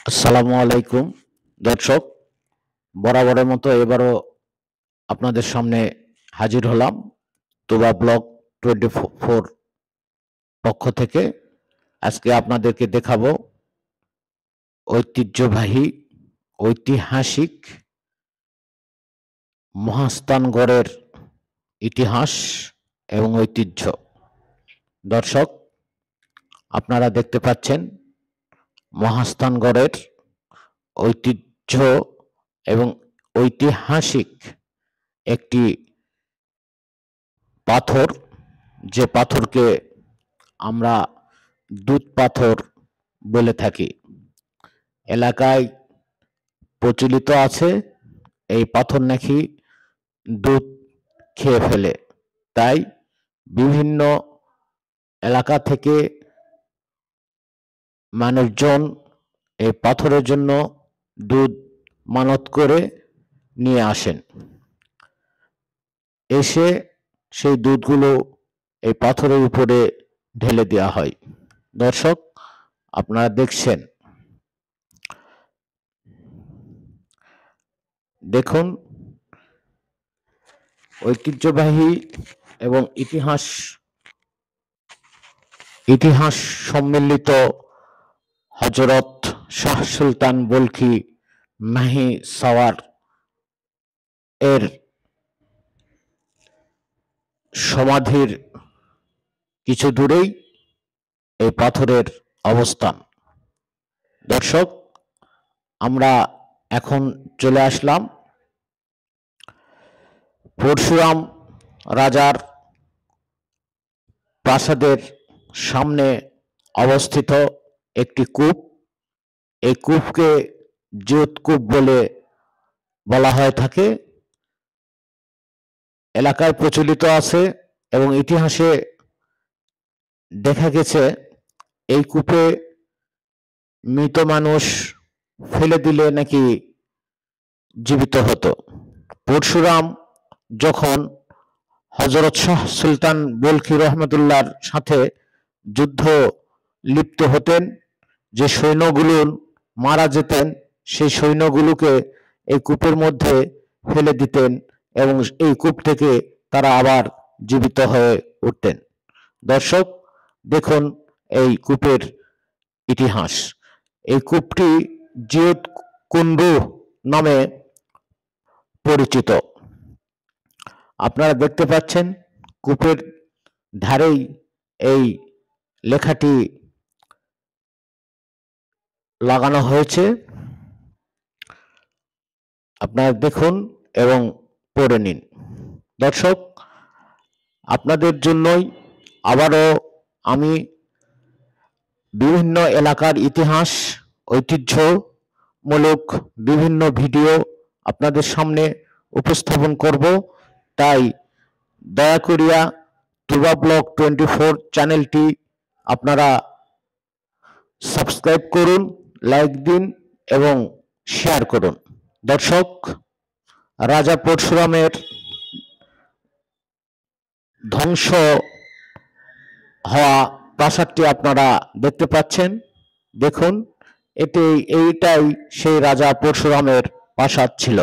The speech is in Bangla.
আসসালামু আলাইকুম দর্শক, বরাবরের মতো এবারও আপনাদের সামনে হাজির হলাম তোবা ব্লগ 24 পক্ষ থেকে। আজকে আপনাদেরকে দেখাবো ঐতিহাসিক মহাস্থানগড়ের ইতিহাস এবং ঐতিহ্য। দর্শক, আপনারা দেখতে পাচ্ছেন মহাস্থানগড়ের ঐতিহ্য এবং ঐতিহাসিক একটি পাথর, যে পাথরকে আমরা দুধ পাথর বলে থাকি। এলাকায় প্রচলিত আছে এই পাথর নাকি দুধ খেয়ে ফেলে, তাই বিভিন্ন এলাকা থেকে মানুষজন এই পাথরের জন্য দুধ মানত করে নিয়ে আসেন। এসে সেই দুধগুলো এই পাথরের উপরে ঢেলে দেওয়া হয়। দর্শক, আপনারা দেখছেন, দেখুন ঐতিহ্যবাহী এবং ইতিহাস সম্মিলিত হযরত শাহ সুলতান বলখি মাহি সাওয়ার এর সমাধির কিছু দূরেই এই পাথরের অবস্থান। দর্শক, আমরা এখন চলে আসলাম পরশুরাম রাজার প্রাসাদের সামনে অবস্থিত একটি কূপ। এই কূপকে জিয়তকূপ বলে বলা হয়ে থাকে। এলাকায় প্রচলিত আছে এবং ইতিহাসে দেখা গেছে এই কূপে মৃত মানুষ ফেলে দিলে নাকি জীবিত হতো। পরশুরাম যখন হযরত শাহ সুলতান বলখি রহমতুল্লাহর সাথে যুদ্ধ লিপ্ত হতেন, যে সৈন্যগুলো মারা যেতেন সেই সৈন্যগুলোকে এই কূপের মধ্যে ফেলে দিতেন এবং এই কূপ থেকে তারা আবার জীবিত হয়ে উঠতেন। দর্শক, দেখুন এই কূপের ইতিহাস। এই কূপটি জিয়ত কুণ্ড নামে পরিচিত। আপনারা দেখতে পাচ্ছেন কূপের ধারেই এই লেখাটি লাগানো হয়েছে। আপনারা দেখুন এবং পড়ে নিন। দর্শক, আপনাদের জন্যই আবারও আমি বিভিন্ন এলাকার ইতিহাস ঐতিহ্যমূলক বিভিন্ন ভিডিও আপনাদের সামনে উপস্থাপন করব। তাই দয়া করিয়া তোবা ব্লগ 24 চ্যানেলটি আপনারা সাবস্ক্রাইব করুন, লাইক দিন এবং শেয়ার করুন। দর্শক, রাজা পরশুরামের ধ্বংস হওয়া প্রাসাদটি আপনারা দেখতে পাচ্ছেন। দেখুন, এইটাই সেই রাজা পরশুরামের প্রাসাদ ছিল।